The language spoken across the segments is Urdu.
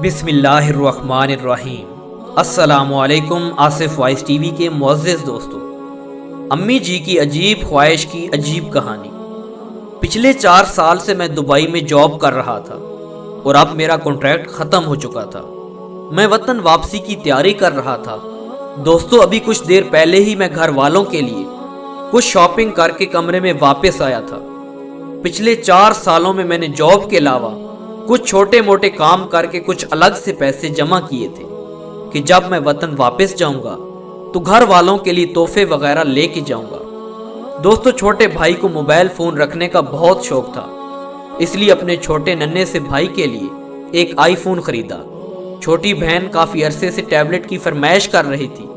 بسم اللہ الرحمن الرحیم۔ السلام علیکم آصف وائس ٹی وی کے معزز دوستوں، امی جی کی عجیب خواہش کی عجیب کہانی۔ پچھلے 4 سال سے میں دبئی میں جاب کر رہا تھا اور اب میرا کانٹریکٹ ختم ہو چکا تھا۔ میں وطن واپسی کی تیاری کر رہا تھا۔ دوستو، ابھی کچھ دیر پہلے ہی میں گھر والوں کے لیے کچھ شاپنگ کر کے کمرے میں واپس آیا تھا۔ پچھلے 4 سالوں میں میں نے جاب کے علاوہ کچھ چھوٹے موٹے کام کر کے کچھ الگ سے پیسے جمع کیے تھے کہ جب میں وطن واپس جاؤں گا تو گھر والوں کے لیے تحفے وغیرہ لے کے جاؤں گا۔ دوستو، چھوٹے بھائی کو موبائل فون رکھنے کا بہت شوق تھا، اس لیے اپنے چھوٹے ننھے سے بھائی کے لیے ایک آئی فون خریدا۔ چھوٹی بہن کافی عرصے سے ٹیبلٹ کی فرمائش کر رہی تھی،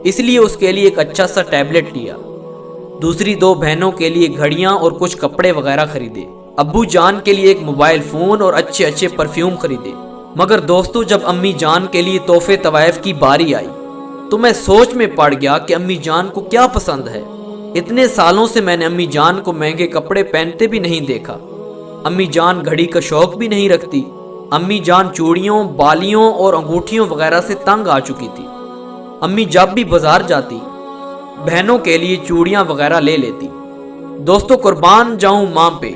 اس لیے اس کے لیے ایک اچھا سا ٹیبلٹ لیا۔ دوسری 2 بہنوں کے لیے گھڑیاں اور کچھ کپڑے وغیرہ خریدے۔ ابو جان کے لیے ایک موبائل فون اور اچھے پرفیوم خریدے۔ مگر دوستو، جب امی جان کے لیے تحفے طوائف کی باری آئی تو میں سوچ میں پڑ گیا کہ امی جان کو کیا پسند ہے۔ اتنے سالوں سے میں نے امی جان کو مہنگے کپڑے پہنتے بھی نہیں دیکھا۔ امی جان گھڑی کا شوق بھی نہیں رکھتی۔ امی جان چوڑیوں، بالیوں اور انگوٹھیوں وغیرہ سے تنگ آ چکی تھی۔ امی جب بھی بازار جاتی بہنوں کے لیے چوڑیاں وغیرہ لے لیتی۔ دوستو، قربان جاؤں ماں پہ،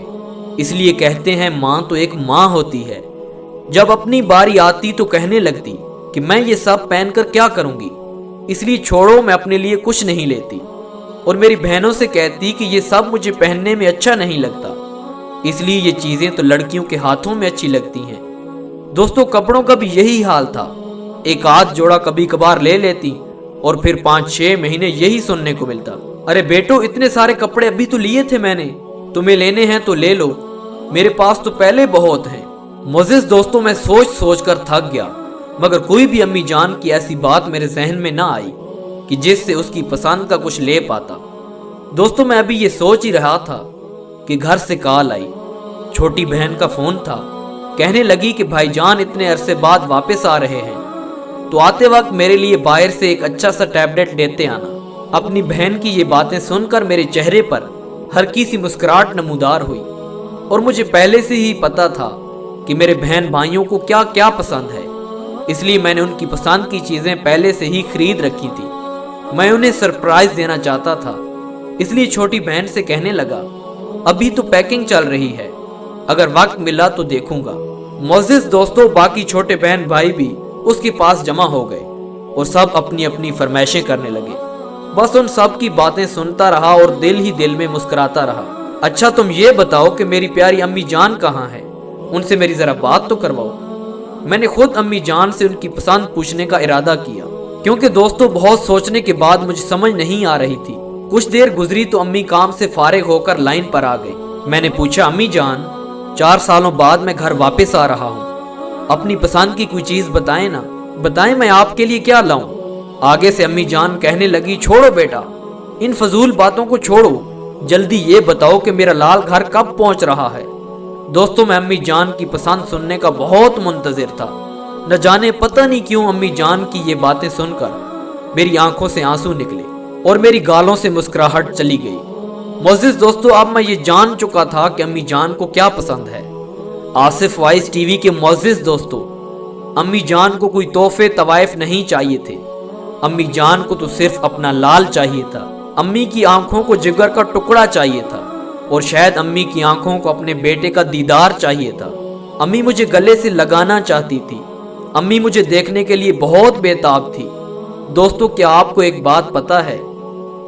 اس لیے کہتے ہیں ماں تو ایک ماں ہوتی ہے۔ جب اپنی باری آتی تو کہنے لگتی کہ میں یہ سب پہن کر کیا کروں گی، اس لیے چھوڑو، میں اپنے لیے کچھ نہیں لیتی، اور میری بہنوں سے کہتی کہ یہ سب مجھے پہننے میں اچھا نہیں لگتا، اس لیے یہ چیزیں تو لڑکیوں کے ہاتھوں میں اچھی لگتی ہیں۔ دوستو، کپڑوں کا بھی یہی حال تھا۔ ایک آدھ جوڑا کبھی کبھار لے لیتی اور پھر 5-6 مہینے یہی سننے کو ملتا، ارے بیٹو، اتنے سارے کپڑے ابھی تو لیے تھے میں نے، تمہیں لینے ہیں تو لے لو، میرے پاس تو پہلے بہت ہیں۔ معزز دوستوں، میں سوچ کر تھک گیا، مگر کوئی بھی امی جان کی ایسی بات میرے ذہن میں نہ آئی کہ جس سے اس کی پسند کا کچھ لے پاتا۔ دوستوں، میں ابھی یہ سوچ ہی رہا تھا کہ گھر سے کال آئی۔ چھوٹی بہن کا فون تھا۔ کہنے لگی کہ بھائی جان اتنے عرصے بعد واپس آ رہے ہیں تو آتے وقت میرے لیے باہر سے ایک اچھا سا ٹیبلٹ لیتے آنا۔ اپنی بہن کی یہ باتیں سن کر میرے چہرے پر ہلکی سی مسکراہٹ نمودار ہوئی، اور مجھے پہلے سے ہی پتا تھا کہ میرے بہن بھائیوں کو کیا کیا پسند ہے، اس لیے میں نے ان کی پسند کی چیزیں پہلے سے ہی خرید رکھی تھی۔ میں انہیں سرپرائز دینا چاہتا تھا، اس لیے چھوٹی بہن سے کہنے لگا ابھی تو پیکنگ چل رہی ہے، اگر وقت ملا تو دیکھوں گا۔ معزز دوستوں، باقی چھوٹے بہن بھائی بھی اس کے پاس جمع ہو گئے اور سب اپنی اپنی فرمائشیں کرنے لگے۔ بس ان سب کی باتیں سنتا رہا اور دل ہی دل میں مسکراتا رہا۔ اچھا تم یہ بتاؤ کہ میری پیاری امی جان کہاں ہے، ان سے میری ذرا بات تو کرواؤ۔ میں نے خود امی جان سے ان کی پسند پوچھنے کا ارادہ کیا، کیونکہ دوستو بہت سوچنے کے بعد مجھے سمجھ نہیں آ رہی تھی۔ کچھ دیر گزری تو امی کام سے فارغ ہو کر لائن پر آ گئی۔ میں نے پوچھا امی جان، 4 سالوں بعد میں گھر واپس آ رہا ہوں، اپنی پسند کی کوئی چیز بتائیں نا، بتائیں میں آپ کے لیے کیا لاؤں۔ آگے سے امی جان کہنے لگی چھوڑو بیٹا، ان فضول باتوں کو چھوڑو، جلدی یہ بتاؤ کہ میرا لال گھر کب پہنچ رہا ہے۔ دوستوں، میں امی جان کی پسند سننے کا بہت منتظر تھا۔ نہ جانے پتہ نہیں کیوں امی جان کی یہ باتیں سن کر میری آنکھوں سے آنسو نکلے اور میری گالوں سے مسکراہٹ چلی گئی۔ معزز دوستوں، اب میں یہ جان چکا تھا کہ امی جان کو کیا پسند ہے۔ آصف وائس ٹی وی کے معزز دوستوں، امی جان کو کوئی تحفے طوائف نہیں چاہیے تھے، امی جان کو تو صرف اپنا لال چاہیے تھا۔ امی کی آنکھوں کو جگر کا ٹکڑا چاہیے تھا، اور شاید امی کی آنکھوں کو اپنے بیٹے کا دیدار چاہیے تھا۔ امی مجھے گلے سے لگانا چاہتی تھی، امی مجھے دیکھنے کے لیے بہت بے تاب تھی۔ دوستو، کیا آپ کو ایک بات پتا ہے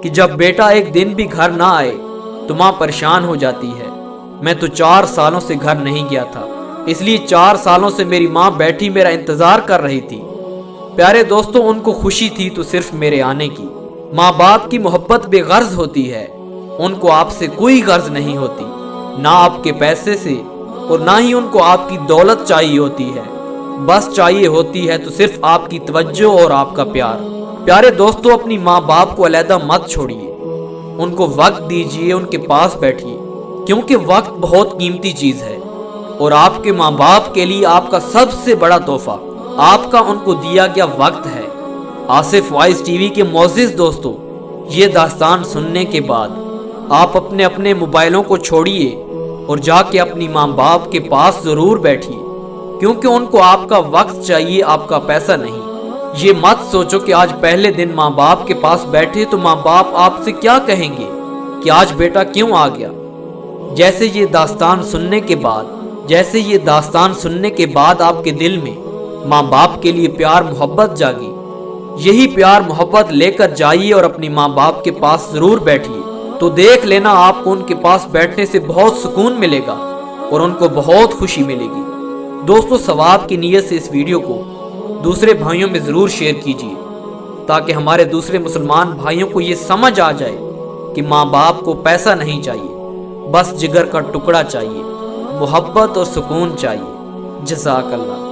کہ جب بیٹا ایک دن بھی گھر نہ آئے تو ماں پریشان ہو جاتی ہے۔ میں تو 4 سالوں سے گھر نہیں گیا تھا، اس لیے 4 سالوں سے میری ماں بیٹھی میرا انتظار کر رہی تھی۔ پیارے دوستوں، ان کو خوشی تھی تو صرف میرے آنے کی۔ ماں باپ کی محبت بے غرض ہوتی ہے، ان کو آپ سے کوئی غرض نہیں ہوتی، نہ آپ کے پیسے سے اور نہ ہی ان کو آپ کی دولت چاہیے ہوتی ہے، بس چاہیے ہوتی ہے تو صرف آپ کی توجہ اور آپ کا پیار۔ پیارے دوستوں، اپنی ماں باپ کو علیحدہ مت چھوڑیے، ان کو وقت دیجیے، ان کے پاس بیٹھیے، کیونکہ وقت بہت قیمتی چیز ہے، اور آپ کے ماں باپ کے لیے آپ کا سب سے بڑا تحفہ آپ کا ان کو دیا گیا وقت ہے۔ آصف وائس ٹی وی کے معزز دوستوں، یہ داستان سننے کے بعد آپ اپنے اپنے موبائلوں کو چھوڑیے اور جا کے اپنی ماں باپ کے پاس ضرور بیٹھیے، کیونکہ ان کو آپ کا وقت چاہیے، آپ کا پیسہ نہیں۔ یہ مت سوچو کہ آج پہلے دن ماں باپ کے پاس بیٹھے تو ماں باپ آپ سے کیا کہیں گے کہ آج بیٹا کیوں آ گیا۔ جیسے یہ داستان سننے کے بعد آپ کے دل میں ماں باپ کے لیے پیار محبت جاگی، یہی پیار محبت لے کر جائیے اور اپنی ماں باپ کے پاس ضرور بیٹھیے، تو دیکھ لینا آپ کو ان کے پاس بیٹھنے سے بہت سکون ملے گا اور ان کو بہت خوشی ملے گی۔ دوستو، ثواب کی نیت سے اس ویڈیو کو دوسرے بھائیوں میں ضرور شیئر کیجیے تاکہ ہمارے دوسرے مسلمان بھائیوں کو یہ سمجھ آ جائے کہ ماں باپ کو پیسہ نہیں چاہیے، بس جگر کا ٹکڑا چاہیے، محبت اور سکون چاہیے۔ جزاک اللہ۔